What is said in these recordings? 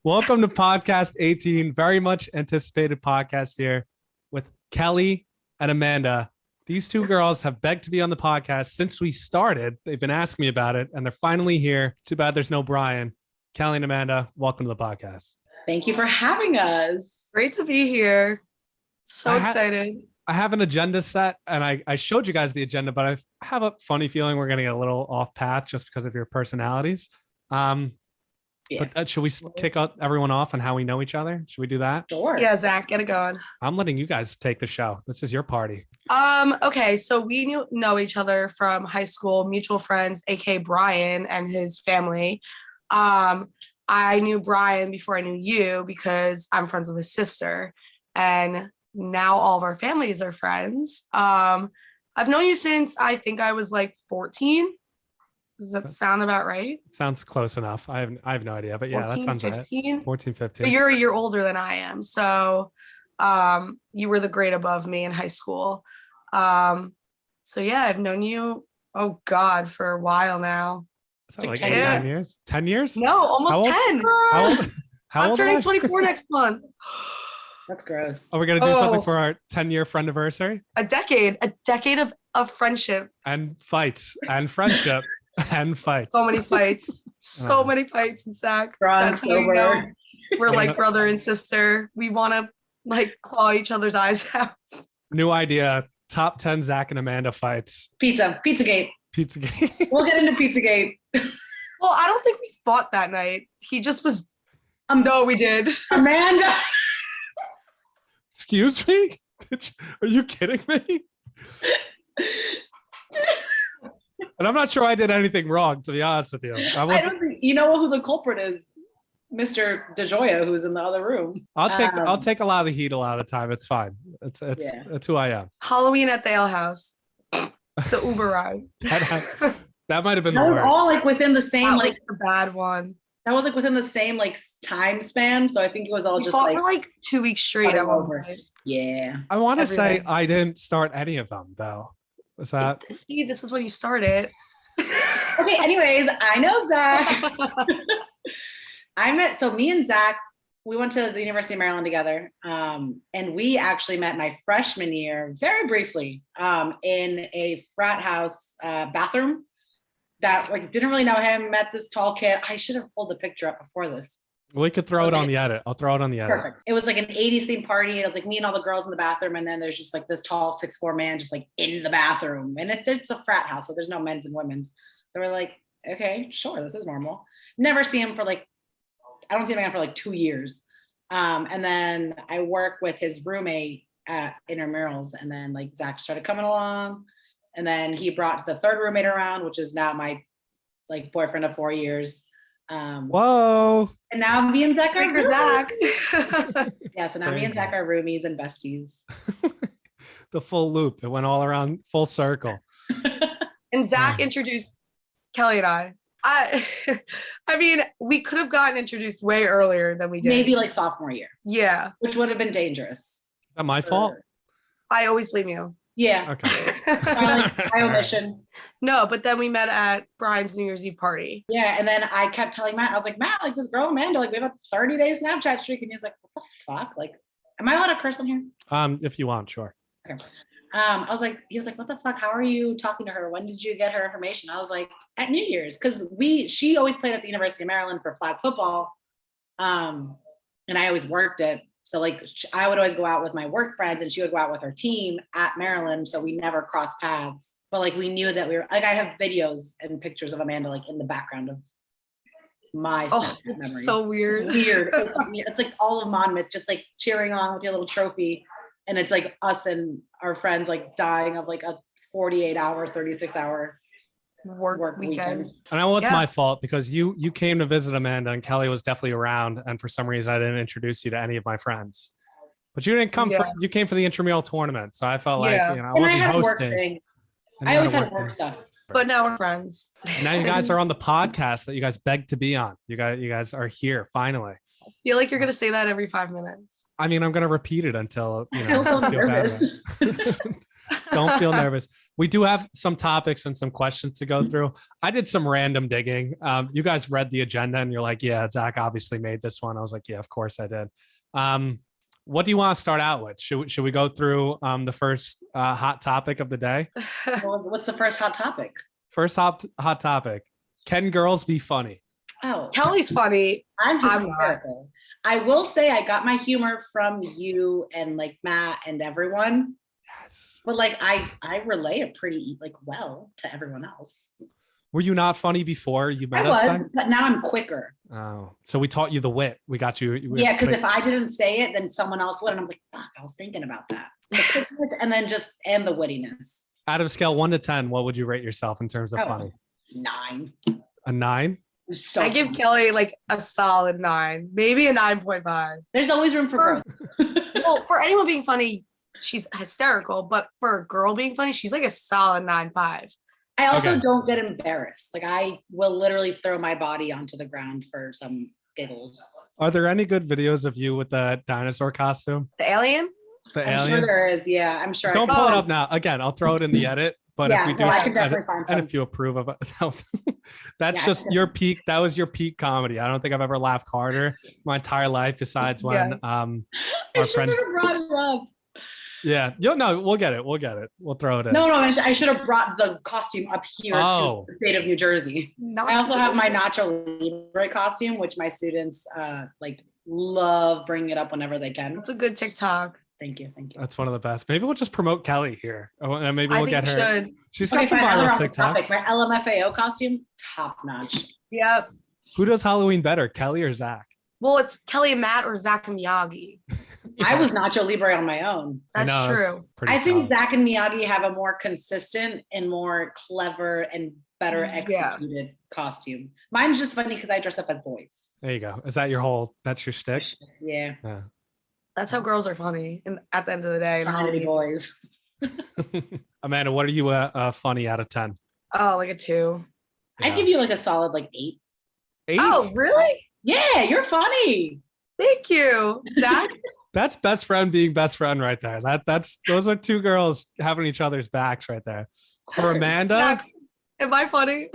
Welcome to podcast 18. Very much anticipated podcast here with Kelly and Amanda. These two girls have begged to be on the podcast since we started. They've been asking me about it, and they're finally here. Too bad there's no Brian. Kelly and Amanda, welcome to the podcast. Thank you for having us. Great to be here. So excited. I have an agenda set, and I showed you guys the agenda, but I have a funny feeling we're going to get a little off path just because of your personalities. But should we kick out everyone off on how we know each other? Should we do that? Sure. Yeah, Zach, get it going. I'm letting you guys take the show. This is your party. Okay, so we know each other from high school, mutual friends, aka Brian and his family. I knew Brian before I knew you because I'm friends with his sister, and now all of our families are friends. I've known you since I think I was like 14. Does that sound about right? Sounds close enough. I have no idea, but yeah, 14, that sounds 15? Right. 14, 15. But you're a year older than I am. So you were the grade above me in high school. So yeah, I've known you, oh God, for a while now. Is that like 10 years? 10 years? No, almost 10. How I'm old turning 24 next month. That's gross. Are we going to do something for our 10-year friendiversary? A decade of friendship. And fights and friendship. And fights. So many fights. So many fights, Zach. Drunk, sober. We're like brother and sister. We want to like claw each other's eyes out. New idea. Top 10 Zach and Amanda fights. Pizzagate. Pizzagate. We'll get into Pizzagate. Well, I don't think we fought that night. He just was. No, we did. Amanda. Excuse me? Are you kidding me? And I'm not sure I did anything wrong, to be honest with you. I don't think you know who the culprit is, Mr. DeJoya, who's in the other room. I'll take a lot of the heat a lot of the time. It's fine. It's who I am. Halloween at the Ale House. The Uber ride. That might have been that the was worst. all like within the same the bad one. That was like within the same like time span. So I think it was all we just fought for like 2 weeks straight. Yeah. I want to say I didn't start any of them though. Was that? See, this is when you started. Okay, anyways, I know Zach. Me and Zach, we went to the University of Maryland together. And we actually met my freshman year very briefly in a frat house bathroom that like didn't really know him, met this tall kid. I should have pulled the picture up before this. We could throw it on the edit. I'll throw it on the edit. Perfect. It was like an 80s themed party. It was like me and all the girls in the bathroom. And then there's just like this tall 6'4" man just like in the bathroom. And it's a frat house, so there's no men's and women's. So we're like, okay, sure, this is normal. Never see him for like, I don't see him again for like 2 years. And then I work with his roommate at intramurals. And then like Zach started coming along. And then he brought the third roommate around, which is now my like boyfriend of 4 years. Whoa. And now me and Zach are Zach. Yeah, so now me and Zach are roomies and besties. The full loop. It went all around full circle. And Zach introduced Kelly and I. I mean, we could have gotten introduced way earlier than we did. Maybe like sophomore year. Yeah. Which would have been dangerous. Is that my fault? I always blame you. Yeah. Okay. My omission. No, but then we met at Brian's New Year's Eve party. Yeah, and then I kept telling Matt, I was like, Matt, like this girl Amanda, like we have a 30-day Snapchat streak, and he's like, what the fuck? Like, am I allowed to curse on here? If you want, sure. Okay. He was like, what the fuck? How are you talking to her? When did you get her information? I was like, at New Year's, because she always played at the University of Maryland for flag football, and I always worked it. So like I would always go out with my work friends and she would go out with her team at Maryland. So we never crossed paths, but like we knew that we were like, I have videos and pictures of Amanda like in the background of my memories. So weird. It's weird. It's like all of Monmouth just like cheering on with your little trophy. And it's like us and our friends like dying of like a 48-hour, 36-hour work weekend. I know it's my fault because you came to visit Amanda and Kelly was definitely around, and for some reason I didn't introduce you to any of my friends. But you didn't come you came for the intramural tournament, so I felt like I wasn't hosting. I always had work stuff. But now we're friends. And now you guys are on the podcast that you guys begged to be on. You guys are here finally. I feel like you're gonna say that every 5 minutes. I mean, I'm gonna repeat it until feel bad. Don't feel nervous. We do have some topics and some questions to go through. I did some random digging. You guys read the agenda and you're like, yeah, Zach obviously made this one. I was like, yeah, of course I did. What do you want to start out with? Should we go through the first hot topic of the day? Well, what's the first hot topic? First hot topic. Can girls be funny? Oh, Kelly's funny. I'm hysterical. I will say I got my humor from you and like Matt and everyone. Yes. But like I relay it pretty like well to everyone else. Were you not funny before you met I us? was, but now I'm quicker. Oh, so we taught you the wit. We got you. Yeah, because if I didn't say it, then someone else would, and I'm like, fuck, I was thinking about that. The quickness and then and the wittiness. Out of a scale 1 to 10, what would you rate yourself in terms of funny? 9. A 9? So I give Kelly like a solid 9, maybe a 9.5. There's always room for growth. Well, for anyone being funny, she's hysterical, but for a girl being funny, she's like a solid 9.5. I also Okay. don't get embarrassed. Like I will literally throw my body onto the ground for some giggles. Are there any good videos of you with the dinosaur costume? The alien? The I'm alien? sure there is. Yeah, I'm sure. Don't pull it up now. Again, I'll throw it in the edit. But Yeah, if we do, well, I can definitely find and some. if you approve of it, that's Yeah, just your peak. That was your peak comedy. I don't think I've ever laughed harder my entire life, besides when I our should friend. have brought it up. Yeah, no, we'll get it. We'll throw it in. No, I should have brought the costume up here to the state of New Jersey. I also have my Nacho Libre costume, which my students like love bringing it up whenever they can. That's a good TikTok. Thank you. That's one of the best. Maybe we'll just promote Kelly here. And maybe I we'll think get we her. should. She's Okay, got some fine, viral another topic. TikToks. My LMFAO costume, top notch. Yep. Who does Halloween better, Kelly or Zach? Well, it's Kelly and Matt or Zach and Miyagi. I was Nacho Libre on my own. That's true. pretty I think solid. Zach and Miyagi have a more consistent and more clever and better Yeah. executed costume. Mine's just funny because I dress up as boys. There you go. Is that that's your shtick? Yeah, Yeah. That's how girls are funny. And at the end of the day, in trying to be Halloween. boys. Amanda, what are you funny out of 10? Oh, like a 2. I'd give you like a solid like 8. 8? Oh, really? Yeah, you're funny. Thank you, Zach. That's best friend being best friend right there. Those are two girls having each other's backs right there. For Amanda, Zach, am I funny?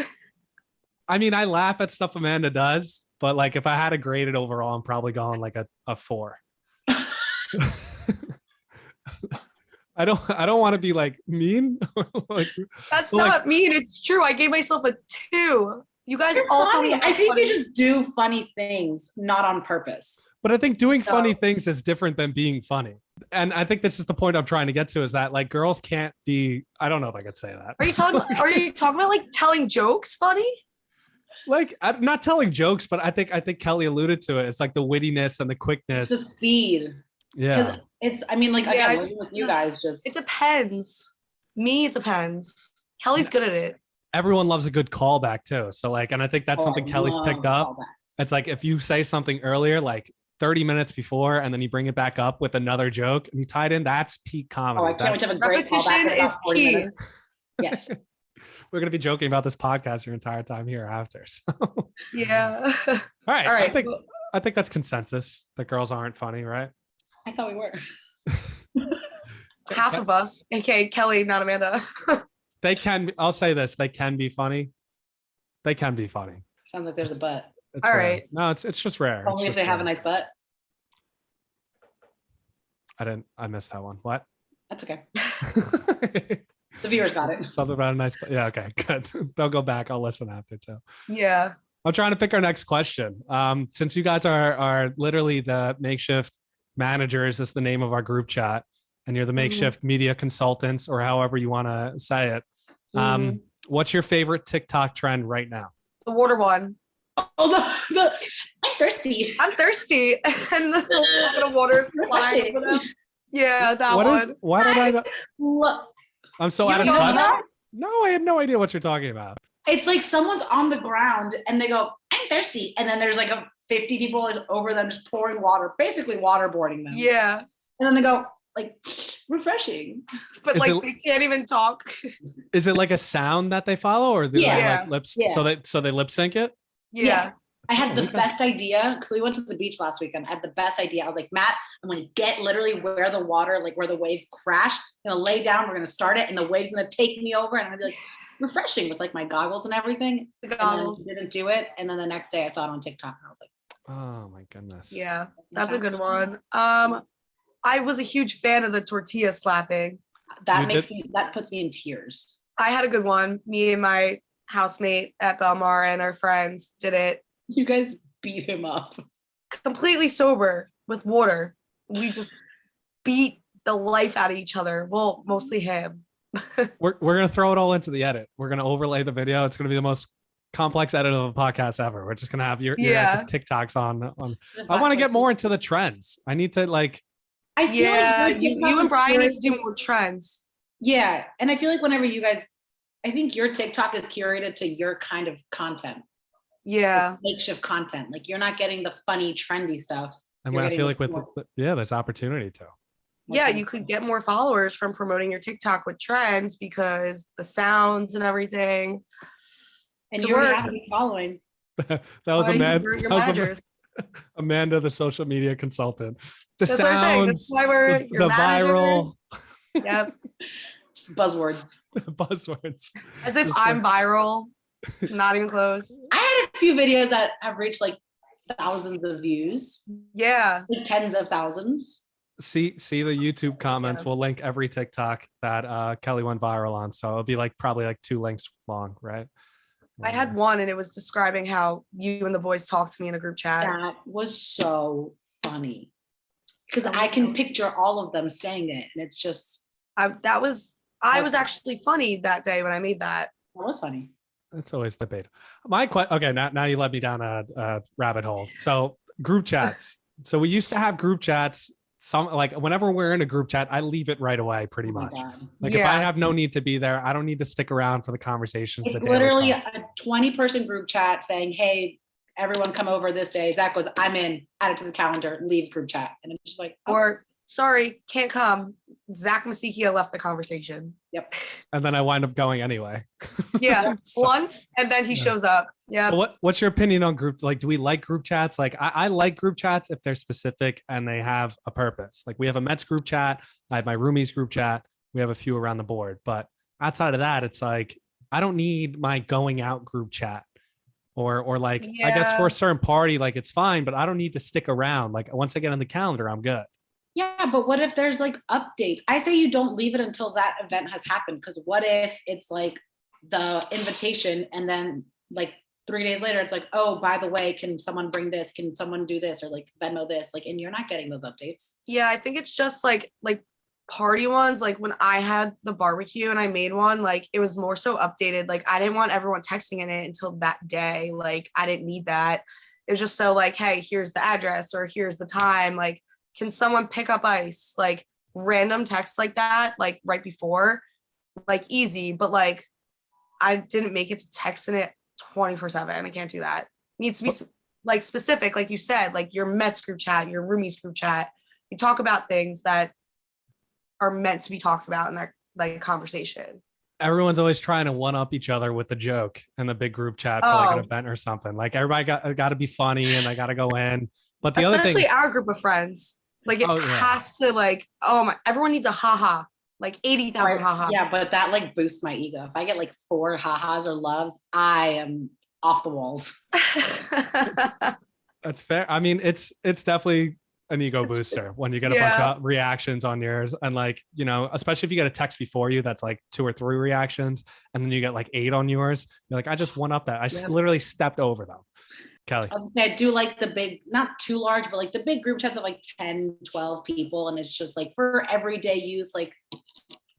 I mean, I laugh at stuff Amanda does, but like if I had to grade it overall, I'm probably going like a 4. I don't want to be like mean. Like, That's like- not mean. It's true. I gave myself a 2. You guys You're all tell funny. me I think funny. you just do funny things, not on purpose. but I think doing funny No. things is different than being funny. And I think this is the point I'm trying to get to, is that like girls can't be, I don't know if I could say that. Are you talking about like telling jokes funny? Like I'm not telling jokes, but I think Kelly alluded to it. It's like the wittiness and the It's quickness. the speed. Yeah. It's, I mean, like, Yeah, again, it's- living with you guys just. It depends. Me, it depends. Kelly's good at it. Everyone loves a good callback too. So like, and I think that's something I Kelly's love picked up. callbacks. It's like if you say something earlier, like 30 minutes before, and then you bring it back up with another joke and you tie it in, that's peak comedy. Oh, I can't wait to have a great Repetition callback in about is 40 key. minutes. Yes. We're gonna be joking about this podcast your entire time here after. So all Yeah. right. All right. I think that's consensus that girls aren't funny, right? I thought we were. Half of us, aka Kelly, not Amanda. They can. I'll say this: they can be funny. They can be funny. Sounds like there's a butt. It's All rare. right. No, it's just rare. Only if It's they just have a rare. nice butt. I missed that one. What? That's okay. The viewers got it. Something about a nice. Yeah. Okay. Good. They'll go back. I'll listen after too. Yeah. I'm trying to pick our next question. Since you guys are literally the makeshift managers, is the name of our group chat, and you're the makeshift media consultants, or however you want to say it. What's your favorite TikTok trend right now? The water one. Oh, I'm thirsty. I'm thirsty. And the little bit of water flying over them. Yeah, that What one. is? Why did I? Look, I'm so You out of don't know touch. that? No, I had no idea what you're talking about. it's like someone's on the ground and they go, I'm thirsty. And then there's like 50 people over them just pouring water, basically waterboarding them. Yeah. And then they go, like, refreshing. But Is like it- they can't even talk. Is it like a sound that they follow, or do they Yeah. like lips? Yeah. So they lip sync it? Yeah. I had the best idea because we went to the beach last weekend. I had the best idea. I was like, Matt, I'm going to get literally where the water, like where the waves crash. I'm going to lay down. We're going to start it, and the waves going to take me over, and I'm going to be like refreshing with like my goggles and everything. The goggles. And then didn't do it, and then the next day I saw it on TikTok, and I was like, oh my goodness. Yeah, that's a good one. I was a huge fan of the tortilla slapping. That puts me in tears. I had a good one. Me and my housemate at Belmar and our friends did it. You guys beat him up. Completely sober with water. We just beat the life out of each other. Well, mostly him. We're gonna throw it all into the edit. We're gonna overlay the video. It's gonna be the most complex edit of a podcast ever. We're just gonna have your TikToks on. I want to get more into the trends. I need to like. I feel like you and Brian need to do more trends. Yeah, and I feel like whenever you guys, I think your TikTok is curated to your kind of content. Yeah, like makeshift content. Like you're not getting the funny, trendy stuff. And I feel like there's opportunity to. Yeah, you could get more followers from promoting your TikTok with trends because the sounds and everything. And you already have to be following. That was Amanda, the social media consultant. The That's sounds, the viral. Yep. Just buzzwords. Buzzwords. As if I'm viral. Not even close. I had a few videos that have reached like thousands of views. Yeah. Like tens of thousands. See the YouTube comments. Yeah. We'll link every TikTok that Kelly went viral on. So it'll be like probably like 2 links long, right? I had one and it was describing how you and the boys talked to me in a group chat. That was so funny. Because I can picture all of them saying it. And it's just I was actually funny that day when I made that. That was funny. It's always debate. Okay, now you led me down a rabbit hole. So group chats. So we used to have group chats. Some like whenever we're in a group chat, I leave it right away pretty much. Like if I have no need to be there, I don't need to stick around for the conversations. It's literally a 20-person group chat saying, hey, everyone come over this day. Zach goes, I'm in, add it to the calendar, leaves group chat. And it's just like, or sorry, can't come. Zach Masikia left the conversation. Yep. And then I wind up going anyway. Yeah. Once, and then he shows up. Yeah. So what's your opinion on group? Like, do we like group chats? Like, I like group chats if they're specific and they have a purpose. Like we have a Mets group chat. I have my roomies group chat. We have a few around the board, but outside of that, it's like, I don't need my going out group chat or like, I guess for a certain party, like it's fine, but I don't need to stick around. Like once I get on the calendar, I'm good. Yeah, but what if there's like updates? I say you don't leave it until that event has happened. Because what if it's like the invitation and then like 3 days later, it's like, oh, by the way, can someone bring this? Can someone do this? Or like Venmo this? Like, and you're not getting those updates. Yeah, I think it's just like party ones. Like when I had the barbecue and I made one, like it was more so updated. Like I didn't want everyone texting in it until that day. Like I didn't need that. It was just so like, hey, here's the address or here's the time. Like, can someone pick up ice? Like random text like that, like right before, like easy, but like I didn't make it to texting it 24/7. I can't do that. It needs to be like specific, like you said, like your Mets group chat, your roomies group chat. You talk about things that are meant to be talked about in that like conversation. Everyone's always trying to one up each other with the joke in the big group chat for like an event or something. Like everybody got to be funny and I got to go in. But the other thing, especially our group of friends. Like it has to like, oh my, everyone needs a haha, like 80,000 haha. Yeah, but that like boosts my ego. If I get like 4 ha-has or loves, I am off the walls. That's fair. I mean, it's definitely an ego booster when you get a bunch of reactions on yours. And like, you know, especially if you get a text before you, that's like 2 or 3 reactions. And then you get like 8 on yours. You're like, I just one up that. I just literally stepped over them. Kelly. I do like the big, not too large, but like the big group chats of like 10, 12 people. And it's just like for everyday use, like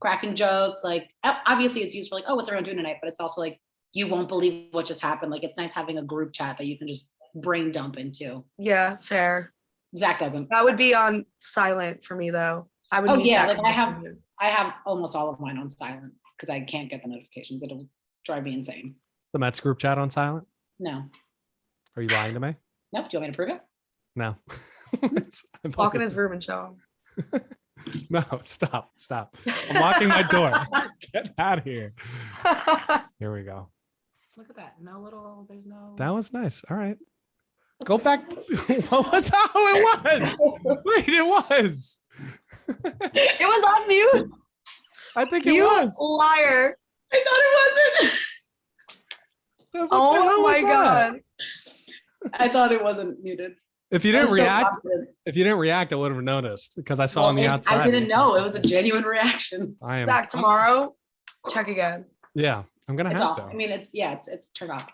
cracking jokes. Like obviously it's used for like, oh, what's everyone doing tonight? But it's also like, you won't believe what just happened. Like it's nice having a group chat that you can just brain dump into. Yeah, fair. Zach doesn't. That would be on silent for me though. I would. Oh yeah, like I have almost all of mine on silent because I can't get the notifications. It'll drive me insane. The Mets group chat on silent? No. Are you lying to me? Nope. Do you want me to prove it? No. Walk in his room and show him. No, stop. I'm locking my door. Get out of here. Here we go. Look at that. There's no. That was nice. All right. Go back. What was how it was? Wait, it was. It was on mute. I think it You was. liar. I thought it wasn't. What the hell Oh my was that? god. I thought it wasn't muted. If you I didn't was so react, confident. I would have noticed because I saw on the Well, outside. I didn't know. It was a genuine reaction. I am. Zach, tomorrow, check again. Yeah, I'm gonna It's have off. to. I mean, it's turned off.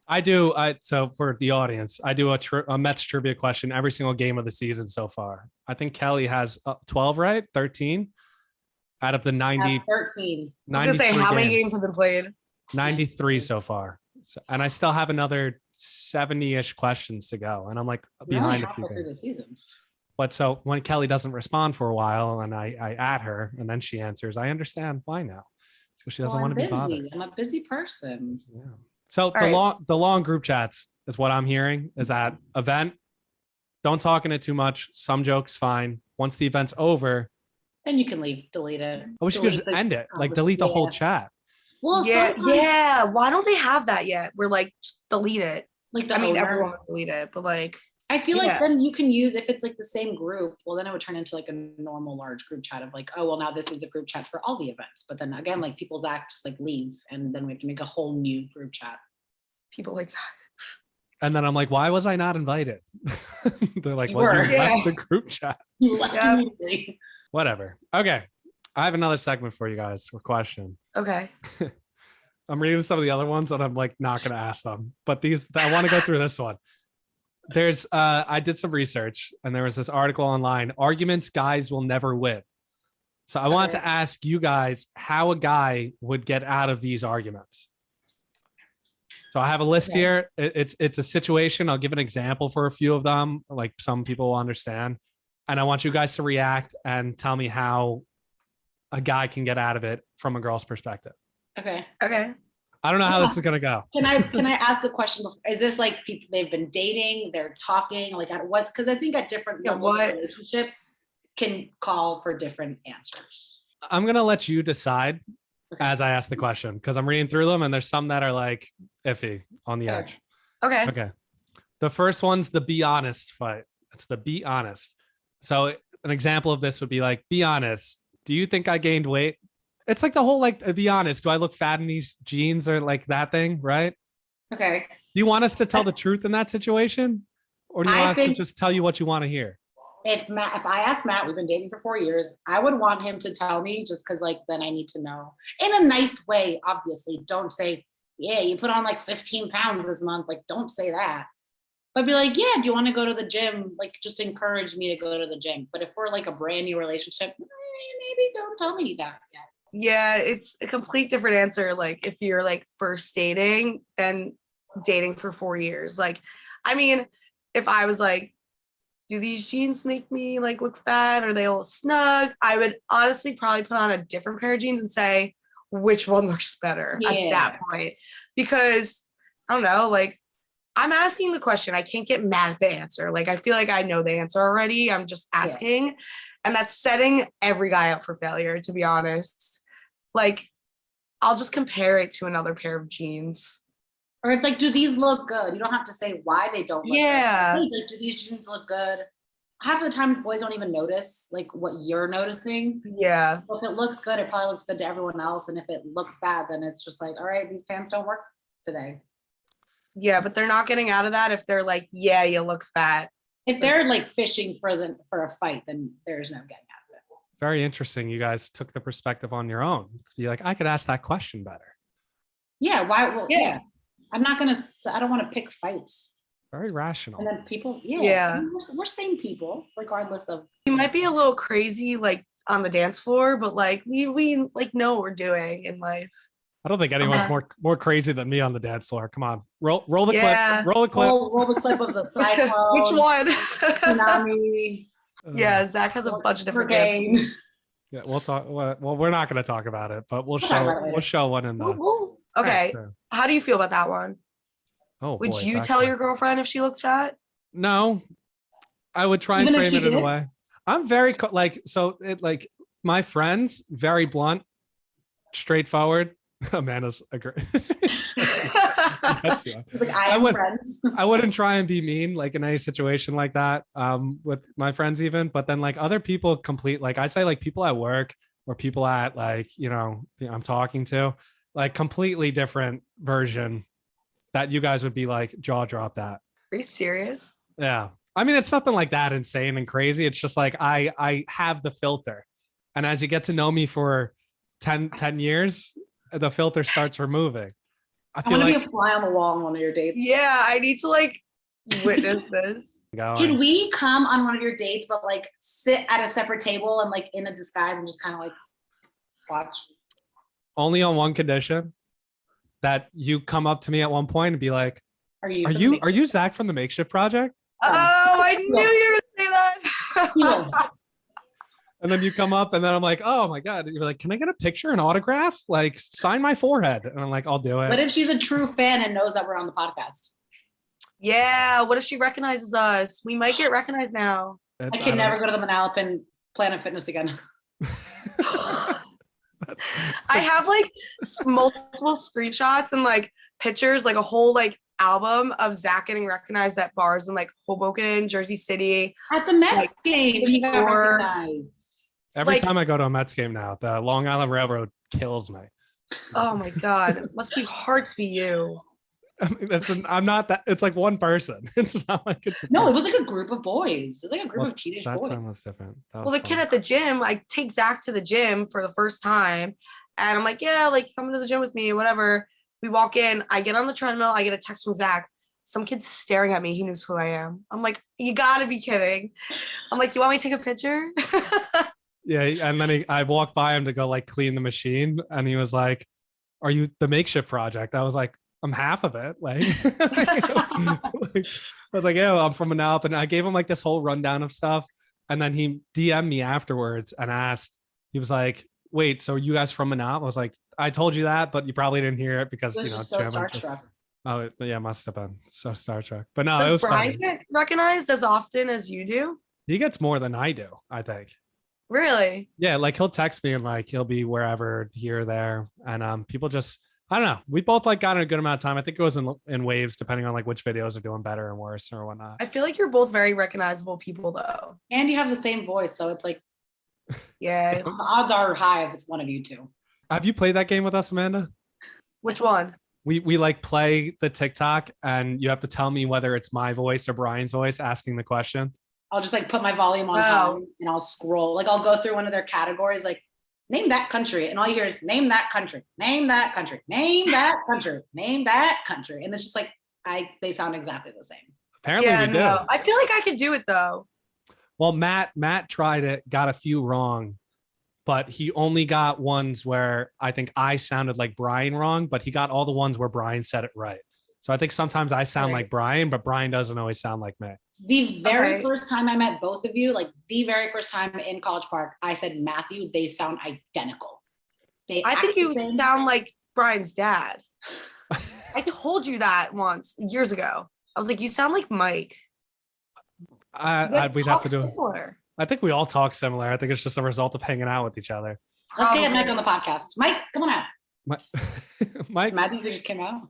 I do. So for the audience, I do a Mets trivia question every single game of the season so far. I think Kelly has 12, right? 13 out of the 90. 13. I was gonna say, how many games. games have been played? 93 so far. So, and I still have another 70-ish questions to go. And I'm like behind a few through games. the season. But so when Kelly doesn't respond for a while and I add her and then she answers, I understand why now. So she doesn't want to be bothered. I'm a busy person. Yeah. So the long group chats is what I'm hearing is that event. Don't talk in it too much. Some jokes, fine. Once the event's over, Then you can leave, delete it. I wish you could just end it. Like delete the whole chat. Well, yeah. Why don't they have that yet? We're like, just delete it. Like everyone would delete it, but like, I feel like then you can use, if it's like the same group, well, then it would turn into like a normal large group chat of like, oh, well, now this is a group chat for all the events. But then again, like people's act just like leave and then we have to make a whole new group chat. People like, And then I'm like, why was I not invited? They're like, You well, were, you left the group chat. You left immediately. Whatever. Okay. I have another segment for you guys for question. okay. I'm reading some of the other ones and I'm like not gonna ask them. But these I want to go through this one. There's I did some research and there was this article online, arguments guys will never win. So I wanted to ask you guys how a guy would get out of these arguments. So I have a list here. It's a situation. I'll give an example for a few of them, like some people will understand. And I want you guys to react and tell me how a guy can get out of it from a girl's perspective. Okay. I don't know how this is gonna go. Can I ask a question? Is this like people they've been dating, they're talking, like at what? Because I think at different levels of relationship can call for different answers. I'm gonna let you decide as I ask the question because I'm reading through them and there's some that are like iffy on the edge. Okay. The first one's the be honest fight. It's the be honest. So an example of this would be like, be honest. Do you think I gained weight? It's like the whole like, be honest. Do I look fat in these jeans or like that thing, right? Okay. Do you want us to tell the truth in that situation, or do you want us to just tell you what you want to hear? If I ask Matt, we've been dating for 4 years, I would want him to tell me just because like then I need to know in a nice way. Obviously, don't say, yeah, you put on like 15 pounds this month. Like, don't say that. But be like, yeah, do you want to go to the gym? Like, just encourage me to go to the gym. But if we're like a brand new relationship, maybe don't tell me that yet. Yeah, it's a complete different answer. Like if you're like first dating than dating for 4 years. Like, I mean, if I was like, do these jeans make me like look fat? Are they a little snug? I would honestly probably put on a different pair of jeans and say, which one looks better at that point? Because I don't know, like I'm asking the question. I can't get mad at the answer. Like I feel like I know the answer already. I'm just asking. Yeah. And that's setting every guy up for failure, to be honest. Like, I'll just compare it to another pair of jeans. Or it's like, do these look good? You don't have to say why they don't look good. Like, do these jeans look good? Half of the time, boys don't even notice, like, what you're noticing. Yeah. So if it looks good, it probably looks good to everyone else. And if it looks bad, then it's just like, all right, these pants don't work today. Yeah, but they're not getting out of that if they're like, yeah, you look fat. If they're like fishing for a fight, then there's no getting out of it. Very interesting. You guys took the perspective on your own to be like, I could ask that question better. Yeah. Why? Well, yeah. I don't want to pick fights. Very rational. And then people, I mean, we're same people, regardless of. You might be a little crazy, like on the dance floor, but like we like know what we're doing in life. I don't think anyone's more crazy than me on the dance floor. Come on, roll the clip. Roll the clip. Roll the clip of the cyclone. Which one? Tsunami. Yeah, Zach has a bunch of different dances. Yeah, we'll talk. Well, we're not going to talk about it, but we'll show one in the. Okay, how do you feel about that one? Oh, would you tell your girlfriend if she looked fat? No, I would try and frame it in a way. I'm very my friends, very blunt, straightforward. Amanda's agree. Yes, yeah. He's like, I am friends. I wouldn't try and be mean like in any situation like that with my friends even, but then like other people like I say like people at work or people at like, I'm talking to, like completely different version that you guys would be like jaw dropped at. Are you serious? Yeah. I mean, it's nothing like that insane and crazy. It's just like I have the filter. And as you get to know me for 10 years, the filter starts removing. I I feel want to like be a fly on the wall on one of your dates. Yeah, I need to like witness this. Can we come on one of your dates, but like sit at a separate table and like in a disguise and just kind of like watch? only on one condition, that you come up to me at one point and be like, Are you Zach from the Makeshift Project? Oh, I knew you were gonna say that. And then you come up and then I'm like, oh my God. You're like, can I get a picture, an autograph? Like sign my forehead. And I'm like, I'll do it. What if she's a true fan and knows that we're on the podcast? Yeah, what if she recognizes us? We might get recognized now. I can never go to the Manalapan Planet Fitness again. I have like multiple screenshots and like pictures, like a whole like album of Zach getting recognized at bars in like Hoboken, Jersey City. At the Mets like, game, he got recognized. Every time I go to a Mets game now, the Long Island Railroad kills me. Oh my God. It must be hard to be you. I mean, I'm not that. It's like one person. It's not like it's. No, it was like a group of boys. It was like a group of teenage boys. That time was different. Well, the kid at the gym, I take Zach to the gym for the first time. And I'm like, yeah, like come to the gym with me, whatever. We walk in, I get on the treadmill, I get a text from Zach. Some kid's staring at me. He knows who I am. I'm like, you gotta be kidding. I'm like, you want me to take a picture? Yeah, and then I walked by him to go like clean the machine, and he was like, "Are you the Makeshift Project?" I was like, "I'm half of it." Like, I was like, "Yeah, I'm from Manalapan." And I gave him like this whole rundown of stuff, and then he DM'd me afterwards and asked. He was like, "Wait, so are you guys from Manalapan?" I was like, "I told you that, but you probably didn't hear it because so starstruck. Oh yeah, must have been so Star Trek. But no, Does it was Brian funny. get recognized as often as you do? He gets more than I do, I think. Really? Yeah, like he'll text me and like he'll be wherever here or there, and people just I don't know. We both like got in a good amount of time. I think it was in waves, depending on like which videos are doing better and worse or whatnot. I feel like you're both very recognizable people, though. And you have the same voice, so it's like, yeah, the odds are high if it's one of you two. Have you played that game with us, Amanda? Which one? We like play the TikTok, and you have to tell me whether it's my voice or Brian's voice asking the question. I'll just like put my volume on high and I'll scroll. Like I'll go through one of their categories, like name that country, and all you hear is name that country, name that country, name that country, name that country, and it's just like they sound exactly the same. Apparently, we do. I feel like I could do it though. Well, Matt tried it, got a few wrong, but he only got ones where I think I sounded like Brian wrong, but he got all the ones where Brian said it right. So I think sometimes I sound like Brian, but Brian doesn't always sound like me. The very first time I met both of you, like the very first time in College Park, I said Matthew, they sound identical. I think you sound like Brian's dad. I told you that once years ago. I was like, you sound like Mike. We'd have to do similar. I think we all talk similar. I think it's just a result of hanging out with each other. Let's get Mike on the podcast. Mike, come on out. Mike, Matthew just came out.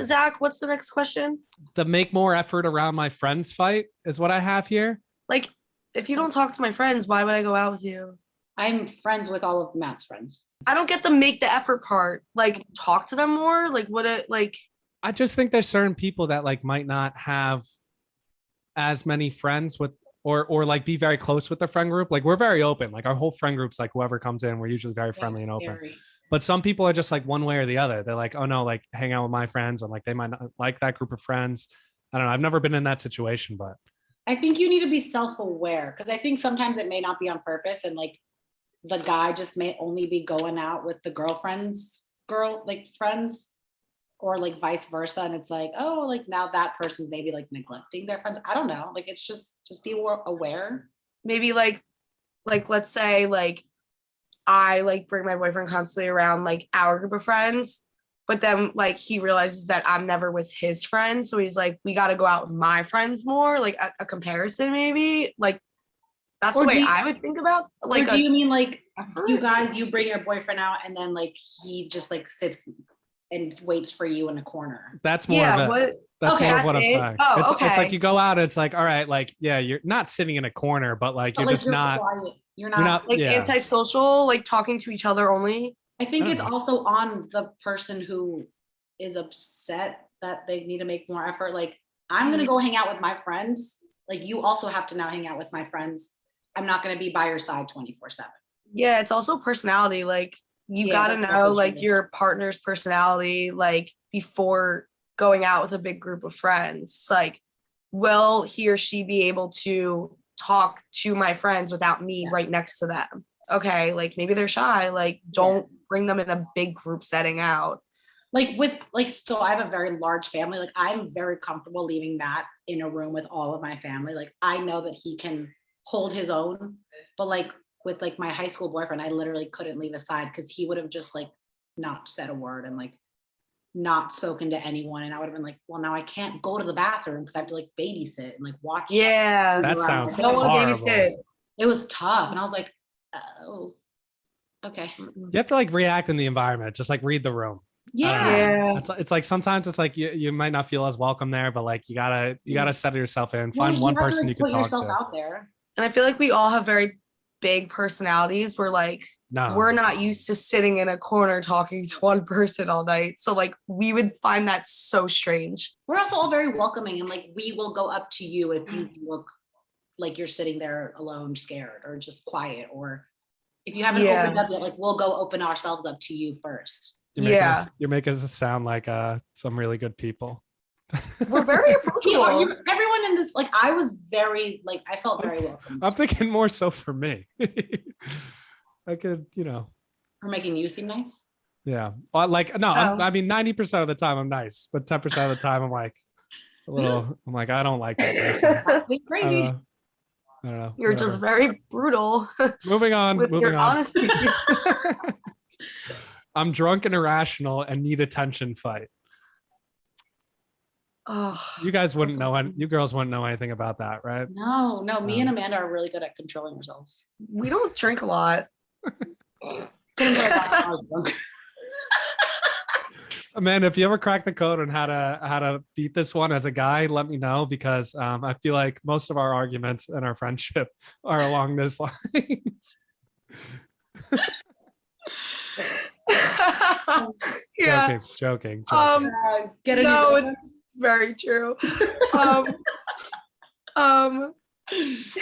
Zach, what's the next question? The make more effort around my friends fight is what I have here. Like, if you don't talk to my friends, why would I go out with you? I'm friends with all of Matt's friends. I don't get the make the effort part. Like, talk to them more. Like, what it like? I just think there's certain people that like might not have as many friends with or like be very close with their friend group. Like we're very open. Like our whole friend group's like whoever comes in, we're usually very friendly and open. But some people are just like one way or the other. They're like, oh no, like hang out with my friends, and like they might not like that group of friends. I don't know. I've never been in that situation, but I think you need to be self-aware, because I think sometimes it may not be on purpose, and like the guy just may only be going out with the girlfriend's friends, or like vice versa, and it's like, oh, like now that person's maybe like neglecting their friends. I don't know. Like it's just be more aware. Maybe like let's say like I like bring my boyfriend constantly around like our group of friends, but then like he realizes that I'm never with his friends, so he's like, we got to go out with my friends more, like a comparison maybe. Like that's the way I would think about. Like, do you mean like you bring your boyfriend out and then like he just like sits and waits for you in a corner. That's more of it. That's more of what I'm saying. Oh, it's like you go out, it's like, all right, like, yeah, you're not sitting in a corner, but like you're just not quiet. You're not like antisocial, like talking to each other only. I think it's also on the person who is upset that they need to make more effort. Like, I'm gonna go hang out with my friends. Like, you also have to now hang out with my friends. I'm not gonna be by your side 24/7. Yeah, it's also personality. Like, you gotta know like your partner's personality, like before going out with a big group of friends. Like, will he or she be able to talk to my friends without me right next to them? Okay, like maybe they're shy. Like, don't bring them in a big group setting out. So I have a very large family. Like, I'm very comfortable leaving Matt in a room with all of my family. Like, I know that he can hold his own, but like with like my high school boyfriend, I literally couldn't leave his side because he would have just like not said a word and like not spoken to anyone. And I would have been like, well, now I can't go to the bathroom because I have to like babysit and like watch. Yeah. That sounds horrible. horrible. It was tough. And I was like, oh, okay. You have to like react in the environment, just like read the room. Yeah. It's like sometimes it's like you might not feel as welcome there, but like you gotta settle yourself in, find one person you can talk to. Out there. And I feel like we all have very big personalities. We're like, we're not used to sitting in a corner talking to one person all night. So like we would find that so strange. We're also all very welcoming, and like we will go up to you if you look like you're sitting there alone, scared, or just quiet, or if you haven't opened up yet, like we'll go open ourselves up to you first. You're making us sound like some really good people. We're very approachable. Everyone in this, like, I was very, like, I felt very welcome. I'm thinking more so for me. I could, For making you seem nice? Yeah. Like, no, I mean, 90% of the time I'm nice, but 10% of the time I'm like, I don't like that person. Crazy. I don't know. You're just very brutal. Moving on. Your honesty. I'm drunk and irrational and need attention fight. Oh, you guys wouldn't know, you girls wouldn't know anything about that, right? No, me and Amanda are really good at controlling ourselves. We don't drink a lot. Amanda, if you ever crack the code on how to beat this one as a guy, let me know, because I feel like most of our arguments and our friendship are along this lines. Yeah. Joking. Get it? No, it's very true.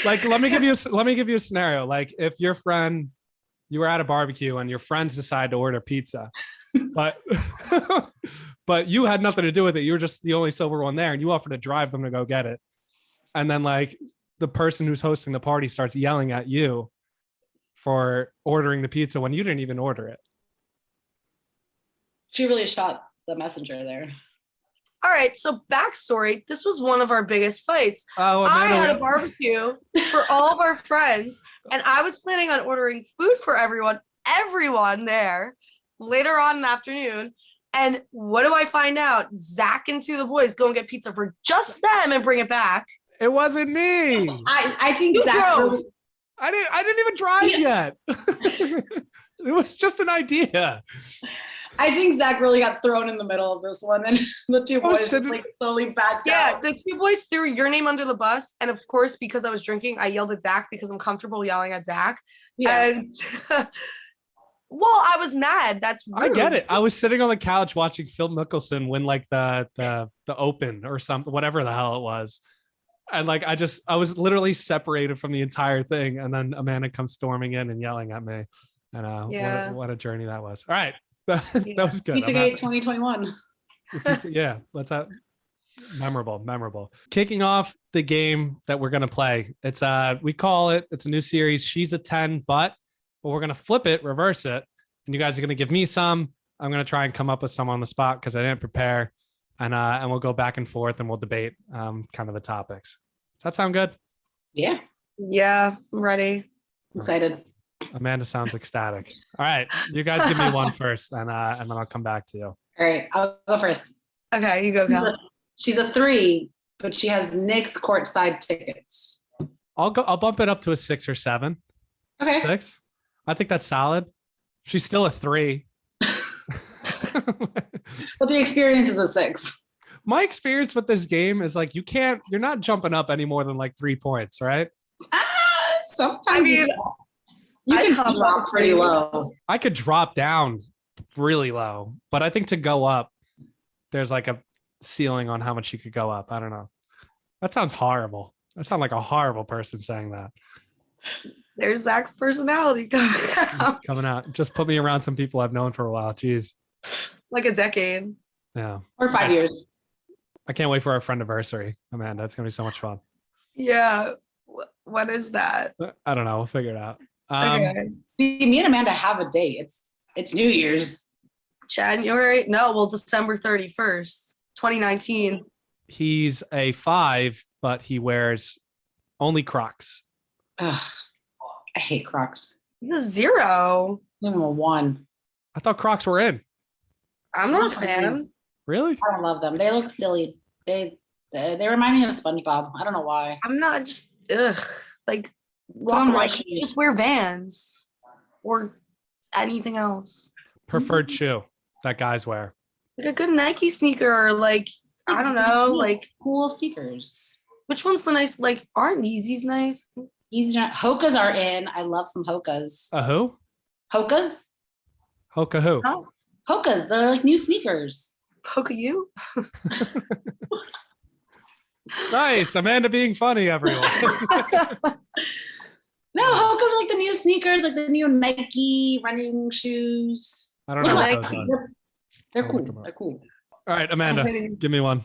Like, let me give you a scenario. Like, if you were at a barbecue and your friends decide to order pizza, but you had nothing to do with it. You were just the only sober one there, and you offered to drive them to go get it. And then like the person who's hosting the party starts yelling at you for ordering the pizza when you didn't even order it. She really shot the messenger there. All right, so backstory. This was one of our biggest fights. I had a barbecue for all of our friends, and I was planning on ordering food for everyone there later on in the afternoon. And what do I find out? Zach and two of the boys go and get pizza for just them and bring it back. It wasn't me. I think Zach drove. I didn't even drive yet. It was just an idea. I think Zach really got thrown in the middle of this one, and the two boys just like slowly backed out. Yeah, the two boys threw your name under the bus, and of course, because I was drinking, I yelled at Zach because I'm comfortable yelling at Zach. Yeah. And well, I was mad. That's rude. I get it. I was sitting on the couch watching Phil Mickelson win like the Open or something, whatever the hell it was. And like I was literally separated from the entire thing, and then Amanda comes storming in and yelling at me. And what a journey that was. All right. That was good. Pizzagate 2021. Yeah, let's have memorable. Kicking off the game that we're gonna play. It's it's a new series. She's a 10, but we're gonna flip it, reverse it, and you guys are gonna give me some. I'm gonna try and come up with some on the spot because I didn't prepare, and we'll go back and forth and we'll debate kind of the topics. Does that sound good? Yeah. Yeah, I'm ready. Excited. Amanda sounds ecstatic. All right, you guys give me one first, and then I'll come back to you. All right, I'll go first. Okay, you go, Cal. She's a 3, but she has Knicks courtside tickets. I'll bump it up to a 6 or 7. Okay. 6. I think that's solid. She's still a 3. But the experience is a 6. My experience with this game is like you're not jumping up any more than like 3 points, right? Sometimes I mean, you I can come drop up pretty low. I could drop down really low, but I think to go up, there's like a ceiling on how much you could go up. I don't know. That sounds horrible. I sound like a horrible person saying that. There's Zach's personality It's coming out. Just put me around some people I've known for a while. Jeez. like a decade. Yeah. Or 5 years. I can't wait for our friend anniversary, Amanda. It's gonna be so much fun. Yeah. What is that? I don't know. We'll figure it out. Okay. See, me and Amanda have a date. It's New Year's. January? No, well, December 31st, 2019. He's a 5, but he wears only Crocs. Ugh, I hate Crocs. He's a 0. Give him a 1. I thought Crocs were in. I'm not a fan. Really? I don't love them. They look silly. They remind me of SpongeBob. I don't know why. I'm not just like on like Nike. just wear Vans or anything else. Preferred shoe that guys wear. Like a good Nike sneaker or like I don't know, like cool sneakers. which one's the nice like aren't Yeezys nice? Hokas are in. I love some Hokas. A who? Hokas? Hoka who? Oh, Hokas. They're like new sneakers. Hoka you? Nice. Amanda being funny, everyone. No, Hokas are like the new sneakers, like the new Nike running shoes. I don't know what those are. They're I'll cool. look 'em up. They're cool. All right, Amanda, give me one.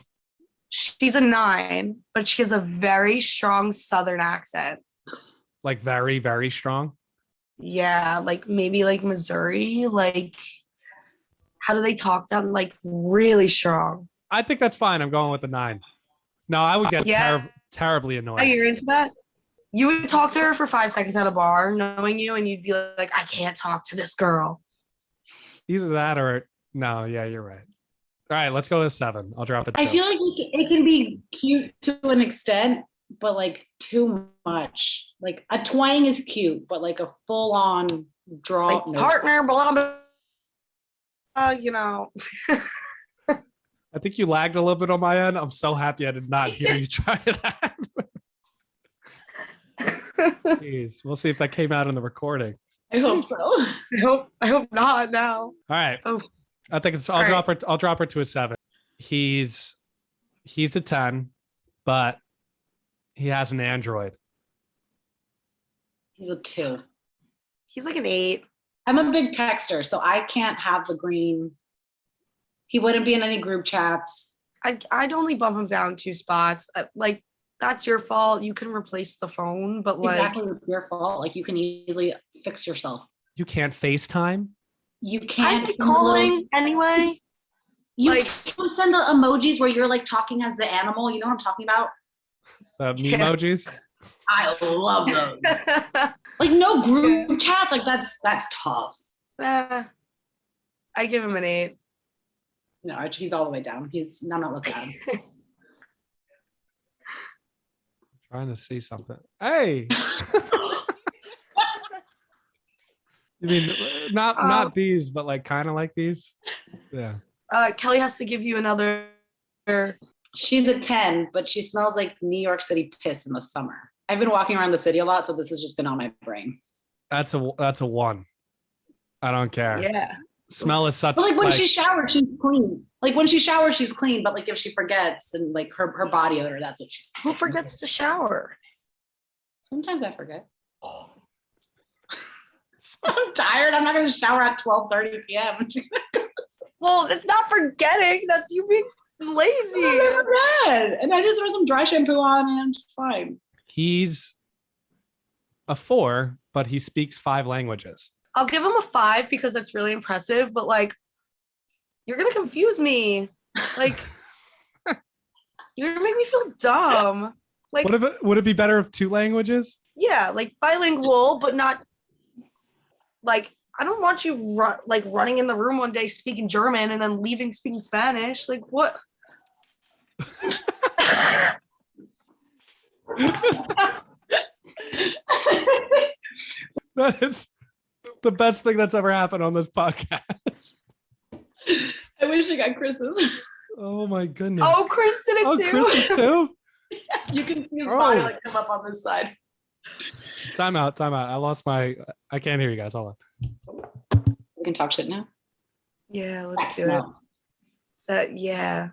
She's a 9, but she has a very strong Southern accent. Like very, very strong. Yeah, like maybe like Missouri. Like, how do they talk down? Like really strong. I think that's fine. I'm going with the 9. No, I would get terribly annoyed. Oh, you're into that? You would talk to her for 5 seconds at a bar, knowing you, and you'd be like, I can't talk to this girl. Either that or no. Yeah, you're right. All right, let's go with 7. I'll drop it. I feel like it can be cute to an extent, but like too much. Like a twang is cute, but like a full on draw. Like partner, blah, blah. You know. I think you lagged a little bit on my end. I'm so happy I did not hear you try that. Jeez, we'll see if that came out in the recording. I hope so. I hope not now. All right. Oh. I think it's. I'll drop her to a 7. He's a 10, but he has an Android. He's a 2. He's like an 8. I'm a big texter, so I can't have the green. He wouldn't be in any group chats. I'd only bump him down 2 spots. Like, that's your fault. You can replace the phone, but like Exactly, it's your fault. Like you can easily fix yourself. You can't FaceTime. You can't I'd be calling anyway. You like- can send the emojis where you're like talking as the animal. You know what I'm talking about? Memojis. I love those. Like no group chats. Like that's tough. I give him an 8. No, he's all the way down. I'm not looking at him. Trying to see something. Hey. You mean not these, but like kind of like these? Yeah. Kelly has to give you another. She's a 10, but she smells like New York City piss in the summer. I've been walking around the city a lot, so this has just been on my brain. That's a 1. I don't care. Yeah. Smell is such. But like when she showers, she's clean. Like when she showers, she's clean. But like if she forgets and like her body odor, that's what she's. Who forgets to shower? Sometimes I forget. I'm tired. I'm not going to shower at 12:30 p.m. Well, it's not forgetting. That's you being lazy. I forget. And I just throw some dry shampoo on and I'm just fine. He's a 4, but he speaks 5 languages. I'll give him a 5 because that's really impressive. But like, you're gonna confuse me. Like, you're gonna make me feel dumb. Like, would it be better if 2 languages? Yeah, like bilingual, but not like I don't want you running in the room one day speaking German and then leaving speaking Spanish. Like what? That is the best thing that's ever happened on this podcast. wish I got Chris's. Oh my goodness. Oh, Chris did it Oh, too. Chris is too? You can see his body like come up on this side. Time out. I can't hear you guys. Hold on. We can talk shit now. Yeah, let's Zach do it. smells. So yeah.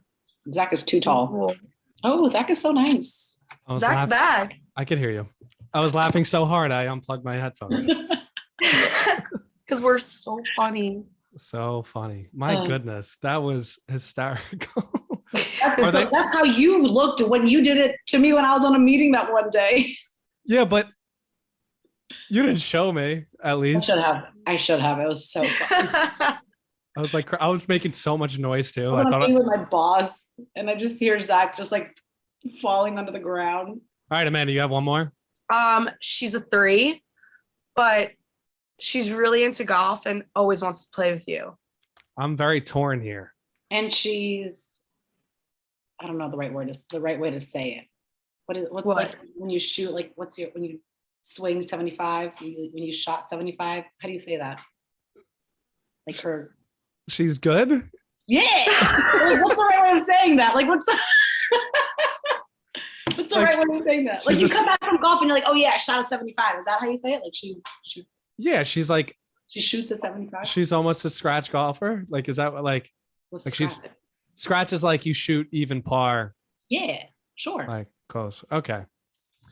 Zach is too tall. Cool. Oh, Zach is so nice. I was Zach's laughing. back. I could hear you. I was laughing so hard I unplugged my headphones. Because we're so funny. So funny. My goodness. That was hysterical. That's how you looked when you did it to me when I was on a meeting that one day. Yeah, but you didn't show me, at least. I should have. It was so fun. I was like, I was making so much noise too. I thought with my boss, and I just hear Zach just like falling onto the ground. All right, Amanda, you have one more? She's a 3, but she's really into golf and always wants to play with you. I'm very torn here. And she's, I don't know the right way to say it. What's like when you shoot, like when you swing 75, when you shot 75, how do you say that? Like her. She's good? Yeah. What's the right way of saying that? Like what's the right way of saying that? Like you come back from golf and you're like, oh yeah, I shot a 75. Is that how you say it? Like she Yeah, she's like, she shoots a 75. She's almost a scratch golfer. Like, is that like she's scratch is like you shoot even par. Yeah, sure. Like close. Okay.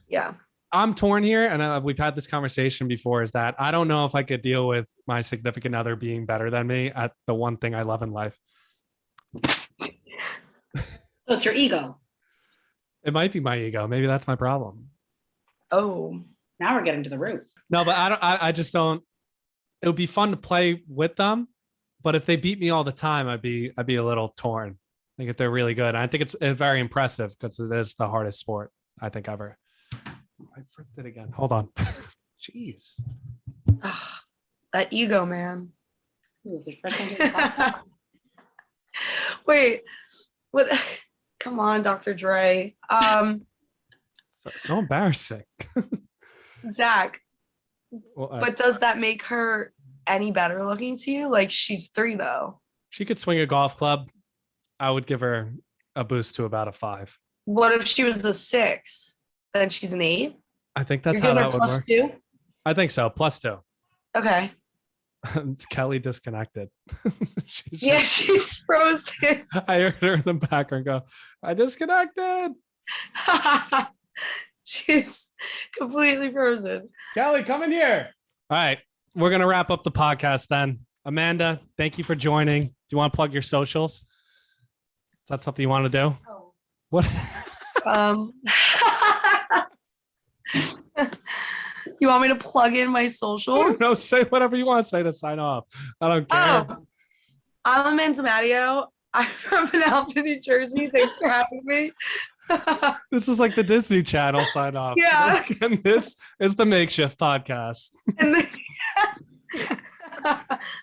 Yeah. I'm torn here, and we've had this conversation before. Is that I don't know if I could deal with my significant other being better than me at the one thing I love in life. So it's your ego. It might be my ego. Maybe that's my problem. Oh, now we're getting to the root. No, but I just don't. It would be fun to play with them, but if they beat me all the time, I'd be a little torn. I think if they're really good, I think it's very impressive because it is the hardest sport I think ever. I flipped it again. Hold on. Jeez. That ego, man. This is the first time. Wait, what? Come on, Dr. Dre. So embarrassing. Zach, Well, but does that make her any better looking to you? Like she's 3 though. She could swing a golf club. I would give her a boost to about a 5. What if she was a 6? Then she's an 8. I think that's You're how that would work. +2? I think so. +2. Okay. It's Kelly disconnected. She's frozen. I heard her in the background go, I disconnected. She's completely frozen. Kelly, come in here. All right. We're going to wrap up the podcast then. Amanda, thank you for joining. Do you want to plug your socials? Is that something you want to do? Oh. What? You want me to plug in my socials? No, say whatever you want to say to sign off. I don't care. Oh, I'm Amanda Matteo. I'm from Penelope, New Jersey. Thanks for having me. This is like the Disney Channel sign off. Yeah. And this is the Makeshift Podcast. And then,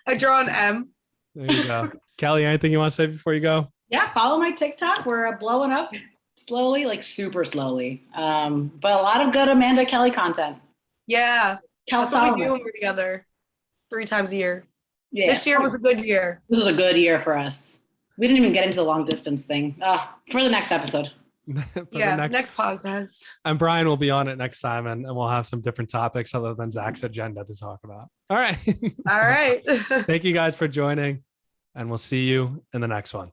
I draw an M. There you go. Kelly, anything you want to say before you go? Yeah, follow my TikTok. We're blowing up slowly, like super slowly. But a lot of good Amanda Kelly content. Yeah. Cal That's what we Solomon. do when we're together 3 times a year. Yeah. This year was a good year. This was a good year for us. We didn't even get into the long distance thing. For the next episode. Next podcast. And Brian will be on it next time, and we'll have some different topics other than Zach's agenda to talk about. All right. All right. Thank you guys for joining, and we'll see you in the next one.